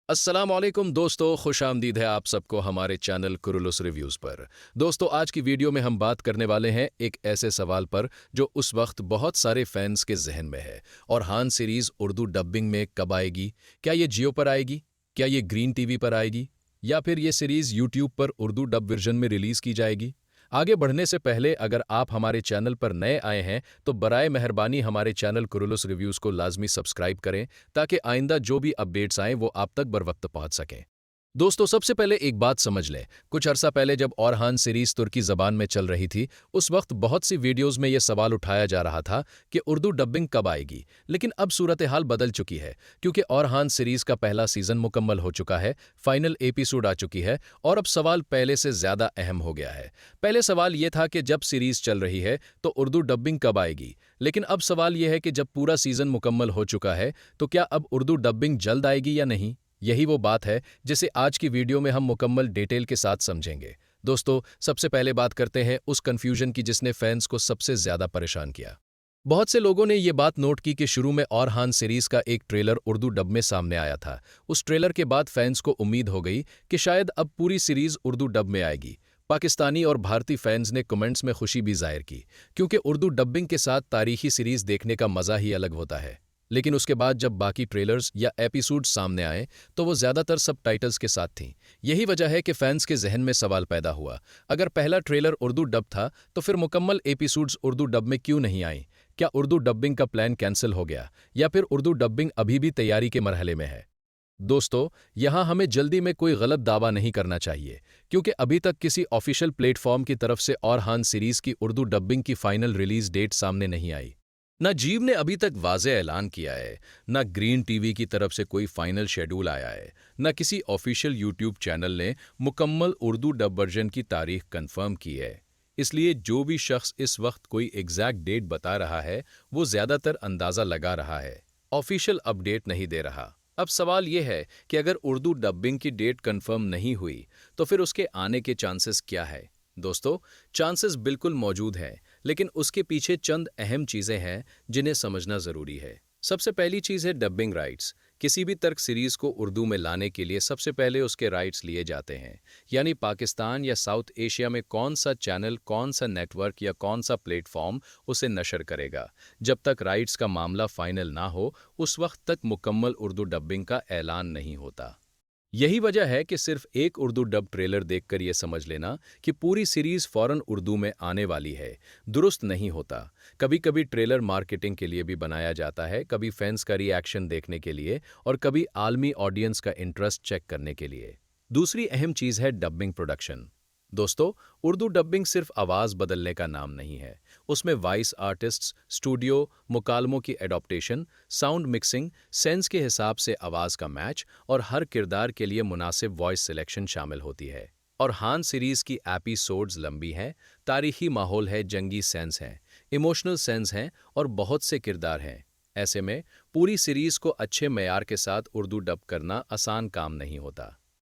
अस्सलाम वालेकुम दोस्तों, खुश आमदीद है आप सबको हमारे चैनल कुरुलुस रिव्यूज़ पर। दोस्तों, आज की वीडियो में हम बात करने वाले हैं एक ऐसे सवाल पर जो उस वक्त बहुत सारे फैंस के जहन में है। और हान सीरीज़ उर्दू डबिंग में कब आएगी? क्या ये जियो पर आएगी? क्या ये ग्रीन टीवी पर आएगी? या फिर ये सीरीज़ यूट्यूब पर उर्दू डब वर्जन में रिलीज़ की जाएगी? आगे बढ़ने से पहले अगर आप हमारे चैनल पर नए आए हैं तो बराए मेहरबानी हमारे चैनल कुरुलुस रिव्यूज़ को लाजमी सब्सक्राइब करें ताकि आइंदा जो भी अपडेट्स आएँ वो आप तक बरवक्त पहुंच सकें। दोस्तों, सबसे पहले एक बात समझ लें। कुछ अरसा पहले जब औरहान सीरीज तुर्की ज़बान में चल रही थी, उस वक्त बहुत सी वीडियोज़ में यह सवाल उठाया जा रहा था कि उर्दू डबिंग कब आएगी। लेकिन अब सूरत हाल बदल चुकी है क्योंकि औरहान सीरीज़ का पहला सीज़न मुकम्मल हो चुका है, फाइनल एपिसोड आ चुकी है और अब सवाल पहले से ज़्यादा अहम हो गया है। पहले सवाल ये था कि जब सीरीज़ चल रही है तो उर्दू डबिंग कब आएगी, लेकिन अब सवाल यह है कि जब पूरा सीज़न मुकम्मल हो चुका है तो क्या अब उर्दू डबिंग जल्द आएगी या नहीं। यही वो बात है जिसे आज की वीडियो में हम मुकम्मल डिटेल के साथ समझेंगे। दोस्तों, सबसे पहले बात करते हैं उस कन्फ्यूजन की जिसने फैंस को सबसे ज़्यादा परेशान किया। बहुत से लोगों ने ये बात नोट की कि शुरू में औरहान सीरीज़ का एक ट्रेलर उर्दू डब में सामने आया था। उस ट्रेलर के बाद फैंस को उम्मीद हो गई कि शायद अब पूरी सीरीज़ उर्दू डब में आएगी। पाकिस्तानी और भारतीय फैंस ने कमेंट्स में खुशी भी जाहिर की क्योंकि उर्दू डबिंग के साथ तारीखी सीरीज़ देखने का मज़ा ही अलग होता है। लेकिन उसके बाद जब बाकी ट्रेलर्स या एपिसोड्स सामने आए तो वो ज़्यादातर सबटाइटल्स के साथ थीं। यही वजह है कि फैंस के जहन में सवाल पैदा हुआ, अगर पहला ट्रेलर उर्दू डब था तो फिर मुकम्मल एपिसोड्स उर्दू डब में क्यों नहीं आए? क्या उर्दू डबिंग का प्लान कैंसिल हो गया या फिर उर्दू डबिंग अभी भी तैयारी के मरहले में है? दोस्तों, यहाँ हमें जल्दी में कोई गलत दावा नहीं करना चाहिए क्योंकि अभी तक किसी ऑफिशियल प्लेटफॉर्म की तरफ से औरहान सीरीज़ की उर्दू डबिंग की फाइनल रिलीज डेट सामने नहीं आई। ना जीव ने अभी तक वाज़ेह ऐलान किया है, ना ग्रीन टीवी की तरफ से कोई फाइनल शेड्यूल आया है, ना किसी ऑफिशियल यूट्यूब चैनल ने मुकम्मल उर्दू डब वर्जन की तारीख कंफर्म की है। इसलिए जो भी शख्स इस वक्त कोई एग्जैक्ट डेट बता रहा है वो ज़्यादातर अंदाज़ा लगा रहा है, ऑफिशियल अपडेट नहीं दे रहा। अब सवाल ये है कि अगर उर्दू डबिंग की डेट कंफर्म नहीं हुई तो फिर उसके आने के चांसेस क्या है? दोस्तों, चांसेस बिल्कुल मौजूद हैं, लेकिन उसके पीछे चंद अहम चीज़ें हैं जिन्हें समझना ज़रूरी है। सबसे पहली चीज़ है डबिंग राइट्स। किसी भी तर्क सीरीज़ को उर्दू में लाने के लिए सबसे पहले उसके राइट्स लिए जाते हैं, यानी पाकिस्तान या साउथ एशिया में कौन सा चैनल, कौन सा नेटवर्क या कौन सा प्लेटफॉर्म उसे नशर करेगा। जब तक राइट्स का मामला फाइनल ना हो उस वक्त तक मुकम्मल उर्दू डबिंग का ऐलान नहीं होता। यही वजह है कि सिर्फ एक उर्दू डब ट्रेलर देखकर यह समझ लेना कि पूरी सीरीज फौरन उर्दू में आने वाली है, दुरुस्त नहीं होता। कभी कभी ट्रेलर मार्केटिंग के लिए भी बनाया जाता है, कभी फैंस का रिएक्शन देखने के लिए और कभी आलमी ऑडियंस का इंटरेस्ट चेक करने के लिए। दूसरी अहम चीज़ है डबिंग प्रोडक्शन। दोस्तों, उर्दू डबिंग सिर्फ आवाज़ बदलने का नाम नहीं है। उसमें वॉइस आर्टिस्ट्स, स्टूडियो, मुकालमों की एडॉप्टेशन, साउंड मिक्सिंग, सेंस के हिसाब से आवाज़ का मैच और हर किरदार के लिए मुनासिब वॉइस सिलेक्शन शामिल होती है। और हान सीरीज़ की एपिसोड्स लंबी हैं, तारीखी माहौल है, जंगी सेंस है, इमोशनल सेंस हैं और बहुत से किरदार हैं। ऐसे में पूरी सीरीज़ को अच्छे मेयार के साथ उर्दू डब करना आसान काम नहीं होता।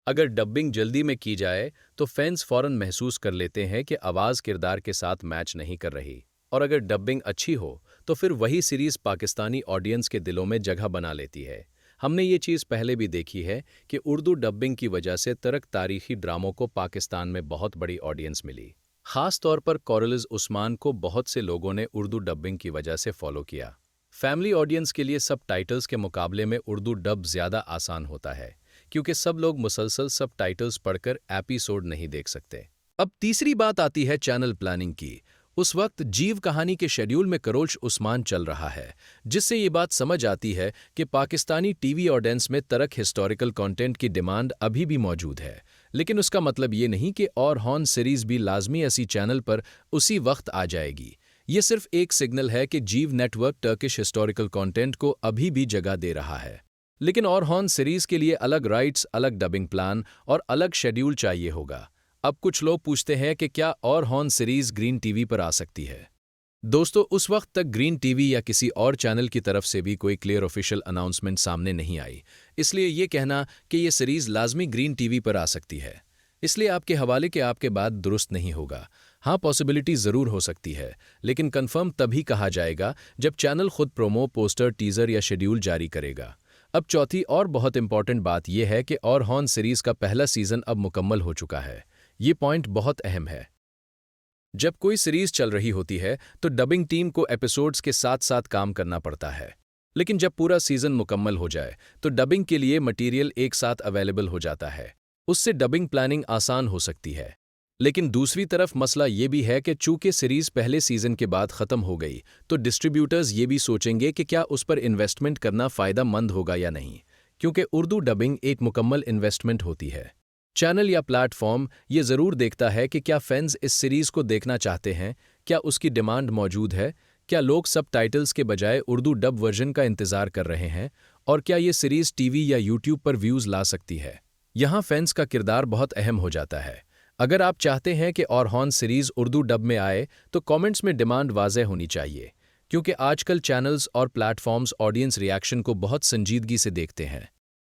अगर डबिंग जल्दी में की जाए तो फैंस फौरन महसूस कर लेते हैं कि आवाज़ किरदार के साथ मैच नहीं कर रही, और अगर डबिंग अच्छी हो तो फिर वही सीरीज़ पाकिस्तानी ऑडियंस के दिलों में जगह बना लेती है। हमने ये चीज़ पहले भी देखी है कि उर्दू डबिंग की वजह से तर्क तारीखी ड्रामों को पाकिस्तान में बहुत बड़ी ऑडियंस मिली। ख़ास तौर पर कौरलिज़ उस्मान को बहुत से लोगों ने उर्दू डबिंग की वजह से फॉलो किया। फैमिली ऑडियंस के लिए सब टाइटल्स के मुकाबले में उर्दू डब ज़्यादा आसान होता है क्योंकि सब लोग मुसलसल सब टाइटल्स पढ़कर एपिसोड नहीं देख सकते। अब तीसरी बात आती है चैनल प्लानिंग की। उस वक्त जीव कहानी के शेड्यूल में करोल्श उस्मान चल रहा है, जिससे ये बात समझ आती है कि पाकिस्तानी टीवी ऑडियंस में तरक हिस्टोरिकल कंटेंट की डिमांड अभी भी मौजूद है। लेकिन उसका मतलब ये नहीं कि और हॉर्न सीरीज भी लाजमी ऐसी चैनल पर उसी वक्त आ जाएगी। ये सिर्फ एक सिग्नल है कि जीव नेटवर्क टर्किश हिस्टोरिकल कंटेंट को अभी भी जगह दे रहा है। लेकिन और हॉर्न सीरीज के लिए अलग राइट्स, अलग डबिंग प्लान और अलग शेड्यूल चाहिए होगा। अब कुछ लोग पूछते हैं कि क्या और हॉर्न सीरीज ग्रीन टीवी पर आ सकती है? दोस्तों, उस वक्त तक ग्रीन टीवी या किसी और चैनल की तरफ से भी कोई क्लियर ऑफिशियल अनाउंसमेंट सामने नहीं आई। इसलिए ये कहना कि ये सीरीज लाजमी ग्रीन टीवी पर आ सकती है, इसलिए आपके हवाले के आपके बाद दुरुस्त नहीं होगा। हाँ, पॉसिबिलिटी ज़रूर हो सकती है, लेकिन कंफर्म तभी कहा जाएगा जब चैनल खुद प्रोमो, पोस्टर, टीज़र या शेड्यूल जारी करेगा। अब चौथी और बहुत इंपॉर्टेंट बात यह है कि और हॉर्न सीरीज का पहला सीजन अब मुकम्मल हो चुका है। ये पॉइंट बहुत अहम है। जब कोई सीरीज चल रही होती है तो डबिंग टीम को एपिसोड्स के साथ साथ काम करना पड़ता है, लेकिन जब पूरा सीजन मुकम्मल हो जाए तो डबिंग के लिए मटेरियल एक साथ अवेलेबल हो जाता है। उससे डबिंग प्लानिंग आसान हो सकती है। लेकिन दूसरी तरफ मसला ये भी है कि चूंकि सीरीज पहले सीजन के बाद खत्म हो गई तो डिस्ट्रीब्यूटर्स ये भी सोचेंगे कि क्या उस पर इन्वेस्टमेंट करना फ़ायदेमंद होगा या नहीं, क्योंकि उर्दू डबिंग एक मुकम्मल इन्वेस्टमेंट होती है। चैनल या प्लेटफॉर्म ये ज़रूर देखता है कि क्या फैंस इस सीरीज़ को देखना चाहते हैं, क्या उसकी डिमांड मौजूद है, क्या लोग सबटाइटल्स के बजाय उर्दू डब वर्जन का इंतज़ार कर रहे हैं, और क्या ये सीरीज़ टीवी या यूट्यूब पर व्यूज़ ला सकती है। यहाँ फैंस का किरदार बहुत अहम हो जाता है। अगर आप चाहते हैं कि और हॉर्न सीरीज़ उर्दू डब में आए तो कमेंट्स में डिमांड वाज़ेह होनी चाहिए, क्योंकि आजकल चैनल्स और प्लेटफॉर्म्स ऑडियंस रिएक्शन को बहुत संजीदगी से देखते हैं।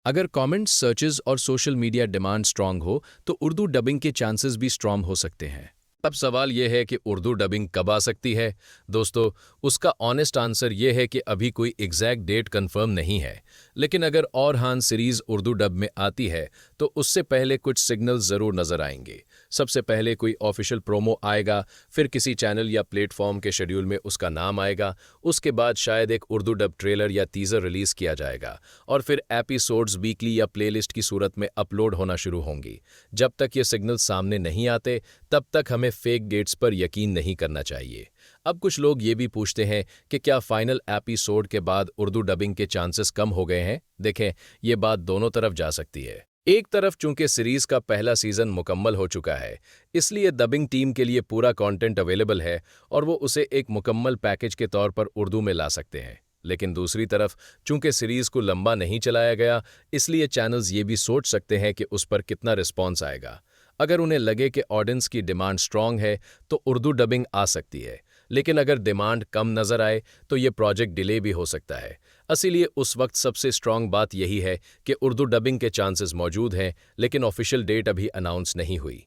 अगर कमेंट्स, सर्चेस और सोशल मीडिया डिमांड स्ट्रांग हो तो उर्दू डबिंग के चांसेस भी स्ट्रांग हो सकते हैं। अब सवाल यह है कि उर्दू डबिंग कब आ सकती है। दोस्तों, उसका ऑनेस्ट आंसर यह है कि अभी कोई एग्जैक्ट डेट कंफर्म नहीं है, लेकिन अगर और हॉर्न सीरीज़ उर्दू डब में आती है तो उससे पहले कुछ सिग्नल्स ज़रूर नज़र आएंगे। सबसे पहले कोई ऑफिशियल प्रोमो आएगा, फिर किसी चैनल या प्लेटफॉर्म के शेड्यूल में उसका नाम आएगा, उसके बाद शायद एक उर्दू डब ट्रेलर या टीज़र रिलीज़ किया जाएगा, और फिर एपिसोड्स वीकली या प्लेलिस्ट की सूरत में अपलोड होना शुरू होंगी। जब तक ये सिग्नल सामने नहीं आते तब तक हमें फेक डेट्स पर यकीन नहीं करना चाहिए। अब कुछ लोग ये भी पूछते हैं कि क्या फाइनल एपिसोड के बाद उर्दू डबिंग के चांसेस कम हो गए हैं। देखें, ये बात दोनों तरफ जा सकती है। एक तरफ चूंकि सीरीज का पहला सीजन मुकम्मल हो चुका है, इसलिए डबिंग टीम के लिए पूरा कंटेंट अवेलेबल है और वो उसे एक मुकम्मल पैकेज के तौर पर उर्दू में ला सकते हैं। लेकिन दूसरी तरफ चूंकि सीरीज को लंबा नहीं चलाया गया, इसलिए चैनल्स ये भी सोच सकते हैं कि उस पर कितना रिस्पॉन्स आएगा। अगर उन्हें लगे कि ऑडियंस की डिमांड स्ट्रांग है तो उर्दू डबिंग आ सकती है, लेकिन अगर डिमांड कम नज़र आए तो ये प्रोजेक्ट डिले भी हो सकता है। इसीलिए उस वक्त सबसे स्ट्रांग बात यही है कि उर्दू डबिंग के चांसेस मौजूद हैं, लेकिन ऑफिशियल डेट अभी अनाउंस नहीं हुई।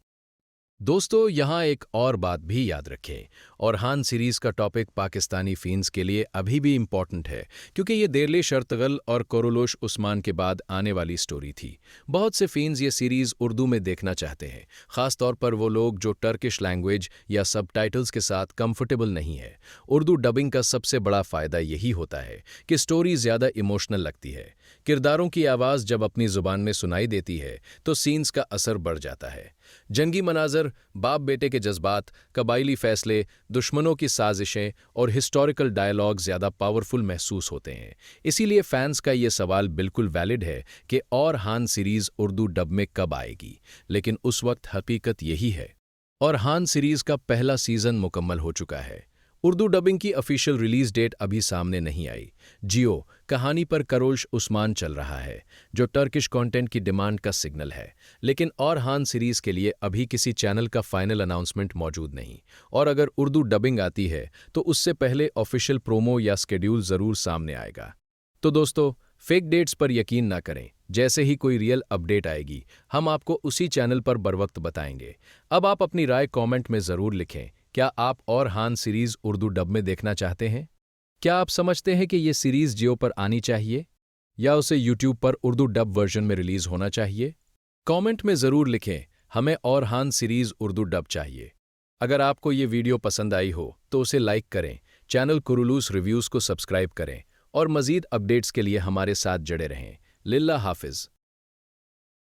दोस्तों, यहाँ एक और बात भी याद रखें, और हान सीरीज़ का टॉपिक पाकिस्तानी फ़ैन्स के लिए अभी भी इम्पॉर्टेंट है, क्योंकि ये देरले शर्तगल और कोरोलोश उस्मान के बाद आने वाली स्टोरी थी। बहुत से फ़ैन्स ये सीरीज़ उर्दू में देखना चाहते हैं, ख़ास तौर पर वो लोग जो टर्किश लैंग्वेज या सबटाइटल्स के साथ कंफर्टेबल नहीं है। उर्दू डबिंग का सबसे बड़ा फ़ायदा यही होता है कि स्टोरी ज़्यादा इमोशनल लगती है। किरदारों की आवाज़ जब अपनी ज़ुबान में सुनाई देती है तो सीन्स का असर बढ़ जाता है। जंगी मनाजर, बाप बेटे के जज्बात, कबायली फैसले, दुश्मनों की साजिशें और हिस्टोरिकल डायलॉग ज़्यादा पावरफुल महसूस होते हैं। इसीलिए फैंस का ये सवाल बिल्कुल वैलिड है कि और हान सीरीज़ उर्दू डब में कब आएगी, लेकिन उस वक्त हकीकत यही है। और हान सीरीज़ का पहला सीज़न मुकम्मल हो चुका है। उर्दू डबिंग की ऑफिशियल रिलीज डेट अभी सामने नहीं आई। जियो कहानी पर करोश उस्मान चल रहा है, जो टर्किश कंटेंट की डिमांड का सिग्नल है, लेकिन और हान सीरीज के लिए अभी किसी चैनल का फाइनल अनाउंसमेंट मौजूद नहीं। और अगर उर्दू डबिंग आती है तो उससे पहले ऑफिशियल प्रोमो या स्केड्यूल ज़रूर सामने आएगा। तो दोस्तों, फेक डेट्स पर यकीन ना करें। जैसे ही कोई रियल अपडेट आएगी हम आपको उसी चैनल पर बरवक्त बताएंगे। अब आप अपनी राय कमेंट में ज़रूर लिखें। क्या आप और हान सीरीज़ उर्दू डब में देखना चाहते हैं? क्या आप समझते हैं कि ये सीरीज़ जियो पर आनी चाहिए या उसे यूट्यूब पर उर्दू डब वर्जन में रिलीज़ होना चाहिए? कमेंट में ज़रूर लिखें। हमें और हान सीरीज़ उर्दू डब चाहिए। अगर आपको ये वीडियो पसंद आई हो तो उसे लाइक करें, चैनल कुरुलूस रिव्यूज़ को सब्सक्राइब करें और मज़ीद अपडेट्स के लिए हमारे साथ जुड़े रहें। लिल्ला हाफिज़।